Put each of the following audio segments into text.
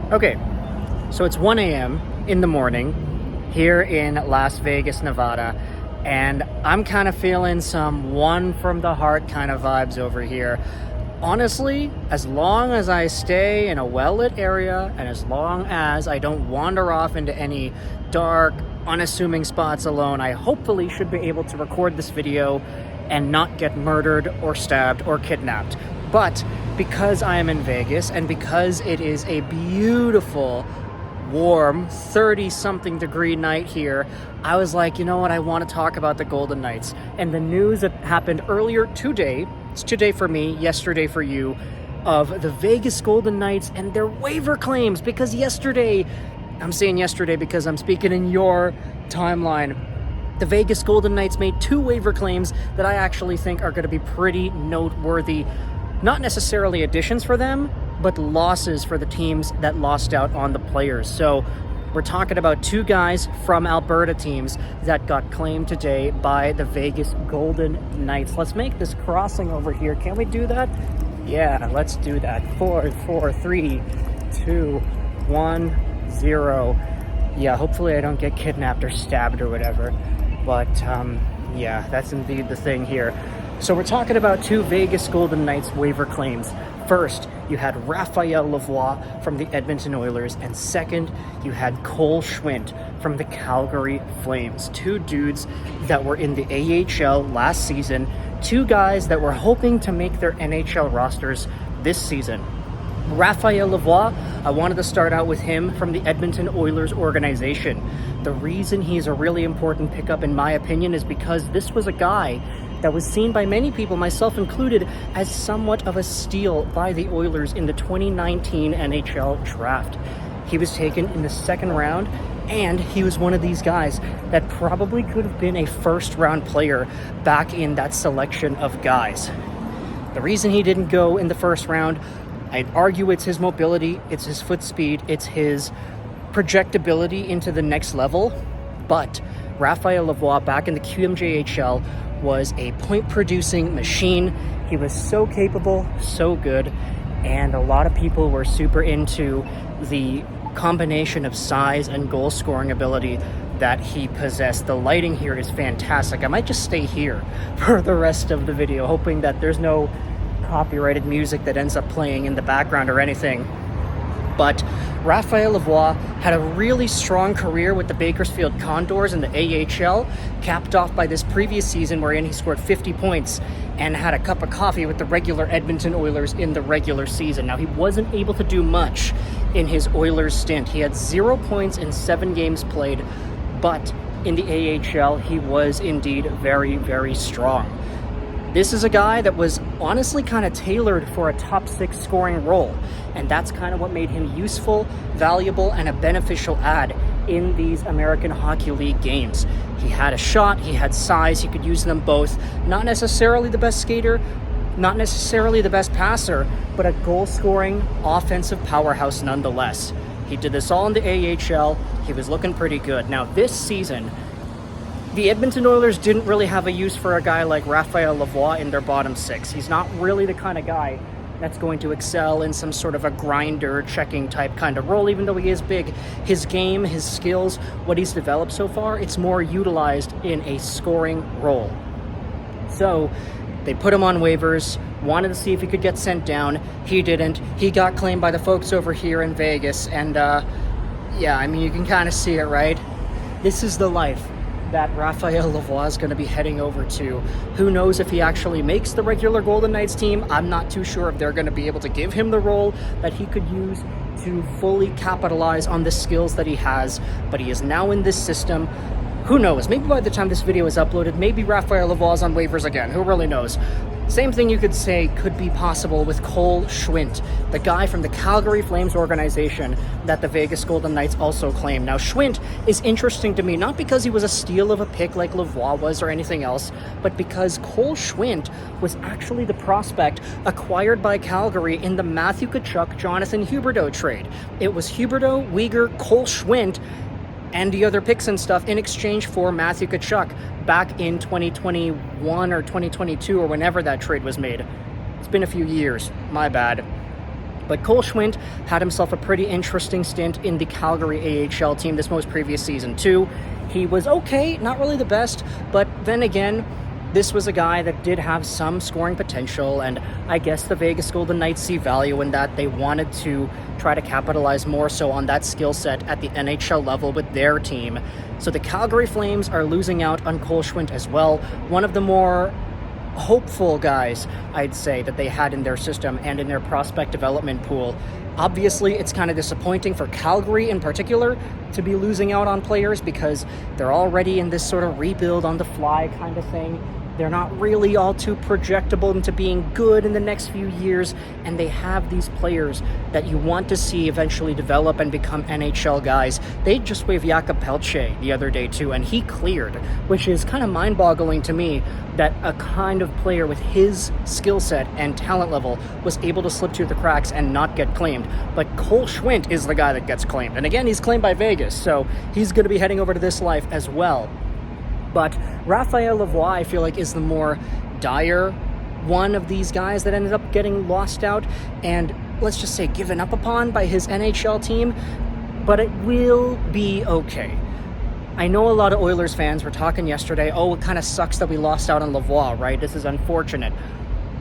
Okay, so it's 1 a.m. in the morning here in Las Vegas, Nevada, and I'm kind of feeling some one from the heart kind of vibes over here. Honestly, as long as I stay in a well-lit area and as long as I don't wander off into any dark, unassuming spots alone, I hopefully should be able to record this video and not get murdered or stabbed or kidnapped. But because I am in Vegas and because it is a beautiful, warm, 30-something degree night here, I was like, you know what, I want to talk about the Golden Knights. And the news that happened earlier today, it's today for me, yesterday for you, of the Vegas Golden Knights and their waiver claims. Because yesterday, I'm saying yesterday because I'm speaking in your timeline, the Vegas Golden Knights made 2 waiver claims that I actually think are going to be pretty noteworthy. Not necessarily additions for them, but losses for the teams that lost out on the players. So we're talking about 2 guys from Alberta teams that got claimed today by the Vegas Golden Knights. Let's make this crossing over here. Can we do that? Yeah, let's do that. 4, 3, 2, 1, 0. Yeah, hopefully I don't get kidnapped or stabbed or whatever. But yeah, that's indeed the thing here. So we're talking about 2 Vegas Golden Knights waiver claims. First, you had Raphael Lavoie from the Edmonton Oilers, and second, you had Cole Schwindt from the Calgary Flames. 2 dudes that were in the AHL last season, 2 guys that were hoping to make their NHL rosters this season. Raphael Lavoie, I wanted to start out with him from the Edmonton Oilers organization. The reason he's a really important pickup, in my opinion, is because this was a guy that was seen by many people, myself included, as somewhat of a steal by the Oilers in the 2019 NHL Draft. He was taken in the 2nd round, and he was one of these guys that probably could have been a first-round player back in that selection of guys. The reason he didn't go in the 1st round, I'd argue it's his mobility, it's his foot speed, it's his projectability into the next level, but Raphael Lavoie back in the QMJHL was a point-producing machine. He was so capable, so good, and a lot of people were super into the combination of size and goal-scoring ability that he possessed. The lighting here is fantastic. I might just stay here for the rest of the video, hoping that there's no copyrighted music that ends up playing in the background or anything. But Raphael Lavoie had a really strong career with the Bakersfield Condors in the AHL, capped off by this previous season wherein he scored 50 points and had a cup of coffee with the regular Edmonton Oilers in the regular season. Now, he wasn't able to do much in his Oilers stint. He had 0 points in 7 games played, but in the AHL, he was indeed very, very strong. This is a guy that was honestly kind of tailored for a top 6 scoring role, and that's kind of what made him useful, valuable, and a beneficial add in these American Hockey League games. He had a shot, he had size, he could use them both. Not necessarily the best skater, not necessarily the best passer, but a goal-scoring offensive powerhouse nonetheless. He did this all in the AHL. He was looking pretty good. Now, this season, the Edmonton Oilers didn't really have a use for a guy like Raphael Lavoie in their bottom 6. He's not really the kind of guy that's going to excel in some sort of a grinder, checking type kind of role, even though he is big. His game, his skills, what he's developed so far, it's more utilized in a scoring role. So they put him on waivers, wanted to see if he could get sent down. He didn't. He got claimed by the folks over here in Vegas, and yeah, I mean, you can kind of see it, right? This is the life that Raphael Lavoie is going to be heading over to. Who knows if he actually makes the regular Golden Knights team? I'm not too sure if they're going to be able to give him the role that he could use to fully capitalize on the skills that he has, but he is now in this system. Who knows? Maybe by the time this video is uploaded, maybe Raphael Lavoie is on waivers again. Who really knows? Same thing you could say could be possible with Cole Schwindt, the guy from the Calgary Flames organization that the Vegas Golden Knights also claim. Now, Schwindt is interesting to me, not because he was a steal of a pick like Lavoie was or anything else, but because Cole Schwindt was actually the prospect acquired by Calgary in the Matthew Tkachuk, Jonathan Huberdeau trade. It was Huberdeau, Weegar, Cole Schwindt, and the other picks and stuff in exchange for Matthew Tkachuk back in 2021 or 2022 or whenever that trade was made. It's been a few years, my bad. But Cole Schwindt had himself a pretty interesting stint in the Calgary AHL team this most previous season too. He was okay, not really the best, but then again, this was a guy that did have some scoring potential, and I guess the Vegas Golden Knights see value in that. They wanted to try to capitalize more so on that skill set at the NHL level with their team. So the Calgary Flames are losing out on Cole Schwindt as well, one of the more hopeful guys, I'd say, that they had in their system and in their prospect development pool. Obviously, it's kind of disappointing for Calgary in particular to be losing out on players because they're already in this sort of rebuild on the fly kind of thing. They're not really all too projectable into being good in the next few years, and they have these players that you want to see eventually develop and become NHL guys. They just waived Yakemchuk the other day too, and he cleared, which is kind of mind-boggling to me that a kind of player with his skill set and talent level was able to slip through the cracks and not get claimed. But Cole Schwindt is the guy that gets claimed. And again, he's claimed by Vegas, so he's going to be heading over to this life as well. But Raphael Lavoie, I feel like, is the more dire one of these guys that ended up getting lost out and, let's just say, given up upon by his NHL team. But it will be okay. I know a lot of Oilers fans were talking yesterday, oh, it kind of sucks that we lost out on Lavoie, right? This is unfortunate.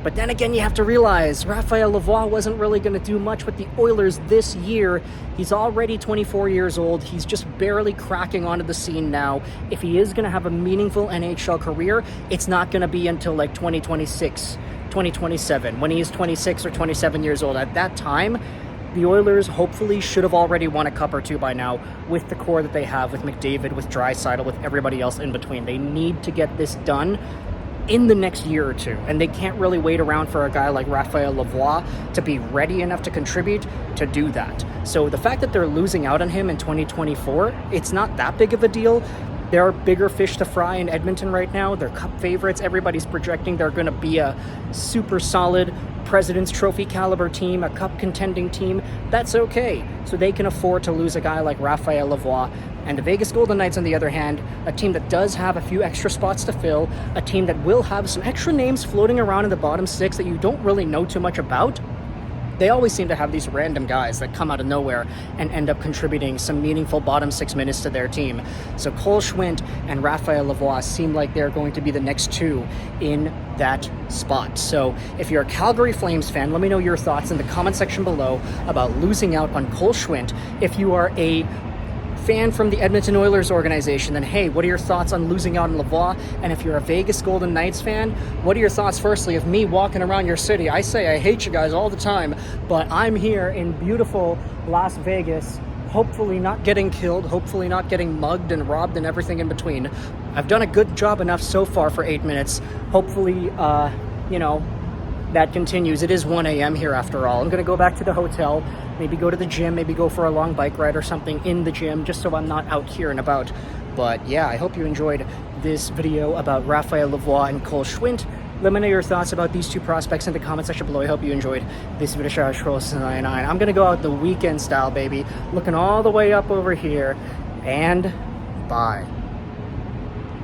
But then again, you have to realize Raphael Lavoie wasn't really going to do much with the Oilers this year. He's already 24 years old. He's just barely cracking onto the scene now. If he is going to have a meaningful NHL career, it's not going to be until like 2026, 2027, when he is 26 or 27 years old. At that time, the Oilers hopefully should have already won a cup or two by now with the core that they have, with McDavid, with Draisaitl, with everybody else in between. They need to get this done in the next year or two, and they can't really wait around for a guy like Raphael Lavoie to be ready enough to contribute to do that. So the fact that they're losing out on him in 2024, it's not that big of a deal. There are bigger fish to fry in Edmonton right now. They're cup favorites. Everybody's projecting they're going to be a super solid President's Trophy caliber team, a cup contending team. That's okay. So they can afford to lose a guy like Raphael Lavoie. And the Vegas Golden Knights, on the other hand, a team that does have a few extra spots to fill, a team that will have some extra names floating around in the bottom six that you don't really know too much about. They always seem to have these random guys that come out of nowhere and end up contributing some meaningful bottom six minutes to their team. So Cole Schwindt and Raphael Lavoie seem like they're going to be the next two in that spot. So if you're a Calgary Flames fan, let me know your thoughts in the comment section below about losing out on Cole Schwindt. If you are a fan from the Edmonton Oilers organization, then hey, what are your thoughts on losing out on Lavoie? And if you're a Vegas Golden Knights fan, what are your thoughts firstly of me walking around your city? I say I hate you guys all the time, but I'm here in beautiful Las Vegas, hopefully not getting killed, hopefully not getting mugged and robbed and everything in between. I've done a good job enough so far for 8 minutes. Hopefully, that continues. It is 1 a.m. here after all. I'm going to go back to the hotel, maybe go to the gym, maybe go for a long bike ride or something in the gym, just so I'm not out here and about. But yeah, I hope you enjoyed this video about Raphael Lavoie and Cole Schwindt. Let me know your thoughts about these two prospects in the comment section below. I hope you enjoyed this video. I'm going to go out the weekend style, baby. Looking all the way up over here. And bye.